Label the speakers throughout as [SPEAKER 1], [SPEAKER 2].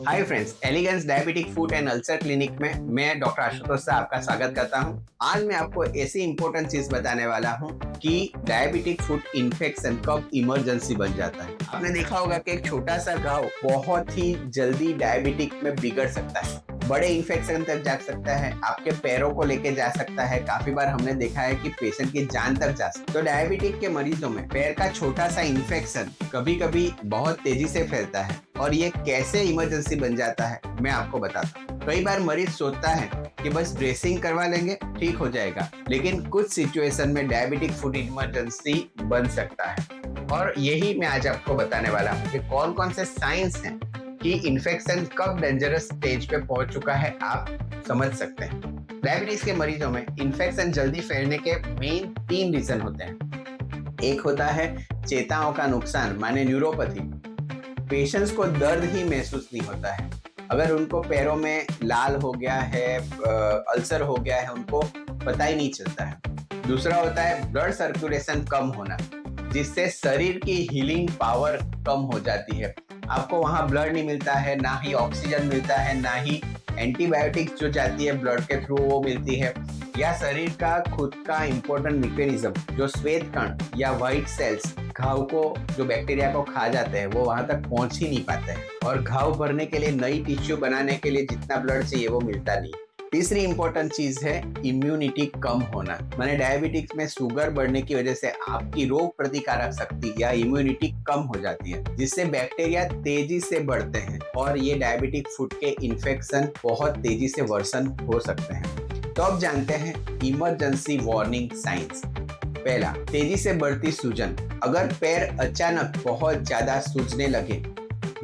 [SPEAKER 1] Hi friends, Elegance diabetic food and ulcer clinic में मैं doctor Ashutosh से आपका स्वागत करता हूं। आज मैं आपको ऐसी इंपॉर्टेंट चीज बताने वाला हूं कि डायबिटिक फूड इन्फेक्शन कब इमरजेंसी बन जाता है। आपने देखा होगा कि एक छोटा सा घाव बहुत ही जल्दी डायबिटिक में बिगड़ सकता है, बड़े इन्फेक्शन तक जा सकता है, आपके पैरों को लेके जा सकता है। काफी बार हमने देखा है कि पेशेंट की जान तक जा सकता है। तो डायबिटिक के मरीजों में पैर का छोटा सा इन्फेक्शन कभी कभी बहुत तेजी से फैलता है और ये कैसे इमरजेंसी बन जाता है मैं आपको बताता हूँ। कई बार मरीज सोचता है कि बस ड्रेसिंग करवा लेंगे ठीक हो जाएगा, लेकिन कुछ सिचुएशन में डायबिटिक फूड इमरजेंसी बन सकता है और यही मैं आज आपको बताने वाला हूँ कि कौन कौन से साइंस हैं कि इन्फेक्शन कब डेंजरस स्टेज पे पहुंच चुका है आप समझ सकते हैं। डायबिटीज के मरीजों में इन्फेक्शन जल्दी फैलने के मेन 3 रीजन होते हैं। एक होता है चेताओं का नुकसान माने न्यूरोपैथी। पेशेंट्स को दर्द ही महसूस नहीं होता है। अगर उनको पैरों में लाल हो गया है, अल्सर हो गया है, उनको पता ही नहीं चलता है। दूसरा होता है ब्लड सर्कुलेशन कम होना, जिससे शरीर की हीलिंग पावर कम हो जाती है। आपको वहां ब्लड नहीं मिलता है, ना ही ऑक्सीजन मिलता है, ना ही एंटीबायोटिक्स जो जाती है ब्लड के थ्रू वो मिलती है, या शरीर का खुद का इंपॉर्टेंट मैकेनिज्म जो श्वेत कण या व्हाइट सेल्स घाव को जो बैक्टीरिया को खा जाते हैं वो वहां तक पहुंच ही नहीं पाते हैं और घाव भरने के लिए नई टिश्यू बनाने के लिए जितना ब्लड चाहिए वो मिलता नहीं। तीसरी इंपॉर्टेंट चीज है इम्यूनिटी कम होना, माने डायबिटिक्स में शुगर बढ़ने की वजह से आपकी रोग प्रतिकारक शक्ति या इम्यूनिटी कम हो जाती है, जिससे बैक्टीरिया तेजी से बढ़ते हैं और ये डायबिटिक फूड के इन्फेक्शन बहुत तेजी से वर्सन हो सकते हैं। तो अब जानते हैं इमरजेंसी वार्निंग साइंस। पहला, तेजी से बढ़ती सूजन। अगर पैर अचानक बहुत ज्यादा सूजने लगे,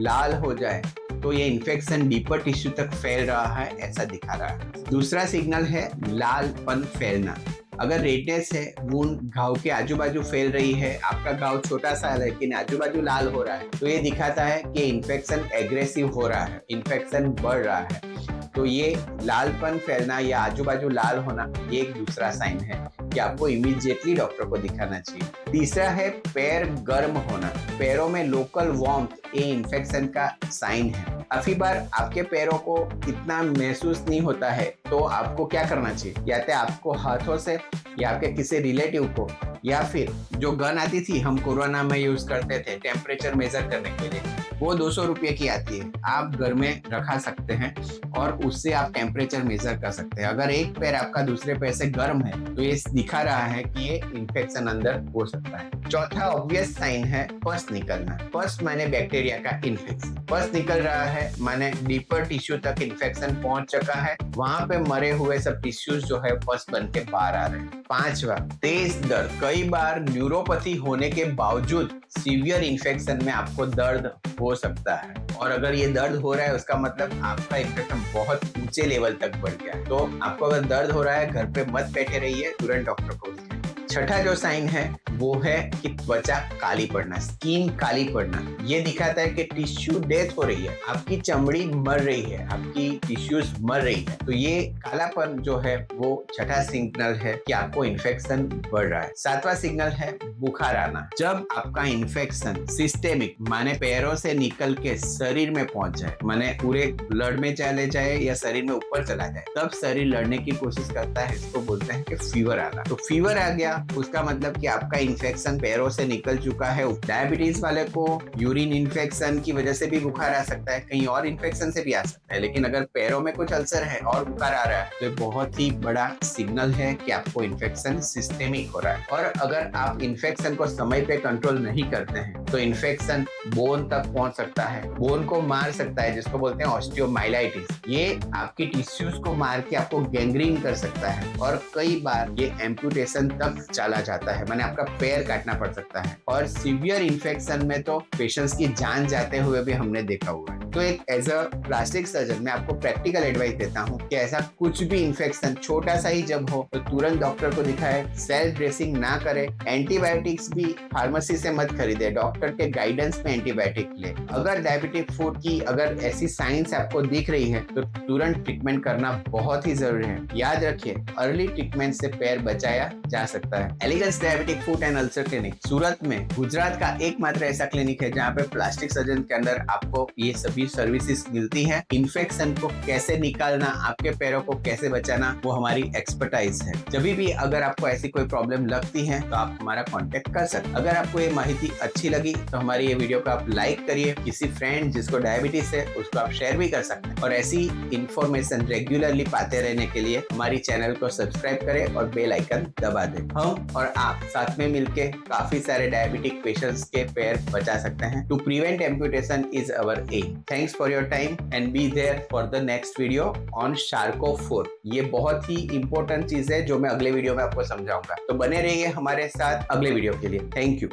[SPEAKER 1] लाल हो जाए, तो ये इन्फेक्शन डीपर टिश्यू तक फैल रहा है ऐसा दिखा रहा है। दूसरा सिग्नल है लालपन फैलना। अगर रेडनेस है, वुंड घाव के आजू बाजू फैल रही है, आपका घाव छोटा सा है लेकिन आजू बाजू लाल हो रहा है, तो ये दिखाता है कि इन्फेक्शन एग्रेसिव हो रहा है, इन्फेक्शन बढ़ रहा है। तो ये लालपन फैलना या आजू बाजू लाल होना ये एक दूसरा साइन है कि आपको इमीडिएटली डॉक्टर को दिखाना चाहिए। तीसरा है पैर गर्म होना। पैरों में लोकल वार्मथ ये इन्फेक्शन का साइन है। काफी बार आपके पैरों को इतना महसूस नहीं होता है, तो आपको क्या करना चाहिए, या तो आपको हाथों से या आपके किसी रिलेटिव को, या फिर जो गन आती थी हम कोरोना में यूज करते थे टेम्परेचर मेजर करने के लिए, वो 200 रुपये की आती है, आप घर में रखा सकते हैं और उससे आप टेम्परेचर मेजर कर सकते हैं। अगर एक पैर आपका दूसरे पैर से गर्म है तो ये दिखा रहा है कि ये इन्फेक्शन अंदर हो सकता है। चौथा ऑब्वियस साइन है पस निकलना। पस माने बैक्टीरिया का इन्फेक्शन। पस निकल रहा है माने डीपर टिश्यू तक इन्फेक्शन पहुंच चुका है, वहां पे मरे हुए सब टिश्यूज जो है पस बन के बाहर आ रहे हैं। पांचवा, तेज दर्द। कई बार न्यूरोपैथी होने के बावजूद सीवियर इन्फेक्शन में आपको दर्द हो सकता है, और अगर ये दर्द हो रहा है उसका मतलब आपका इन्फेक्शन बहुत ऊंचे लेवल तक बढ़ गया है। तो आपको अगर दर्द हो रहा है घर पे मत बैठे रहिए, तुरंत डॉक्टर को दिखाइए। छठा जो साइन है वो है कि त्वचा काली पड़ना, स्किन काली पड़ना। ये दिखाता है कि टिश्यू डेथ हो रही है, आपकी चमड़ी मर रही है, आपकी टिश्यूज मर रही है। तो ये कालापन जो है वो छठा सिग्नल है कि आपको इन्फेक्शन बढ़ रहा है। सातवां सिग्नल है बुखार आना। जब आपका इन्फेक्शन सिस्टेमिक माने पैरों से निकल के शरीर में पहुंच जाए, माने पूरे ब्लड में चले जाए या शरीर में ऊपर चला जाए, तब शरीर लड़ने की कोशिश करता है। इसको बोलते हैं कि फीवर आना। तो फीवर आ गया उसका मतलब कि आपका इन्फेक्शन पैरों से निकल चुका है। डायबिटीज वाले को यूरिन इन्फेक्शन की वजह से भी बुखार आ सकता है, कहीं और इन्फेक्शन से भी आ सकता है, लेकिन अगर पैरों में कुछ अल्सर है और बुखार आ रहा है तो बहुत ही बड़ा सिग्नल है कि आपको इन्फेक्शन सिस्टेमिक हो रहा है। और अगर आप इन्फेक्शन को समय पे कंट्रोल नहीं करते हैं तो इन्फेक्शन बोन तक पहुंच सकता है, बोन को मार सकता है, जिसको बोलते हैं ऑस्टियोमाइलाइटिस। ये आपकी टिश्यूज को मार के आपको गैंग्रीन कर सकता है और कई बार ये एम्पुटेशन तक चला जाता है, माने आपका पैर काटना पड़ सकता है। और सीवियर इन्फेक्शन में तो पेशेंट्स की जान जाते हुए भी हमने देखा हुआ है। तो एक एज अ प्लास्टिक सर्जन मैं आपको प्रैक्टिकल एडवाइस देता हूँ कि ऐसा कुछ भी इन्फेक्शन छोटा सा ही जब हो तो तुरंत डॉक्टर को दिखाए, सेल्फ ड्रेसिंग ना करे, एंटीबायोटिक्स भी फार्मेसी से मत खरीदे, डॉक्टर के गाइडेंस में एंटीबायोटिक ले। अगर डायबिटिक फूड की अगर ऐसी साइंस आपको दिख रही है तो तुरंत ट्रीटमेंट करना बहुत ही जरूरी है। याद रखिए, अर्ली ट्रीटमेंट से पैर बचाया जा सकता है। Elegance diabetic foot and ulcer clinic Surat में गुजरात का एकमात्र ऐसा क्लिनिक है जहाँ पे प्लास्टिक सर्जन के अंदर आपको ये सभी सर्विसेज मिलती हैं। इन्फेक्शन को कैसे निकालना, आपके पैरों को कैसे बचाना, वो हमारी एक्सपर्टाइज है। जब भी अगर आपको ऐसी कोई प्रॉब्लम लगती है तो आप हमारा कांटेक्ट कर सकते हैं। अगर आपको ये माहिती अच्छी लगी तो हमारी ये वीडियो को आप लाइक करिए, किसी फ्रेंड जिसको डायबिटीज है उसको आप शेयर भी कर सकते हैं। और ऐसी इंफॉर्मेशन रेगुलरली पाते रहने के लिए हमारी चैनल को सब्सक्राइब करें और बेल आइकन दबा दें। हम और आप साथ में मिलके काफी सारे डायबिटिक पेशेंट्स के पैर बचा सकते हैं। To prevent amputation is our aim. Thanks for your time and be there for the next video on Charcot 4। ये बहुत ही इंपॉर्टेंट चीज है जो मैं अगले वीडियो में आपको समझाऊंगा, तो बने रहिए हमारे साथ अगले वीडियो के लिए। Thank you.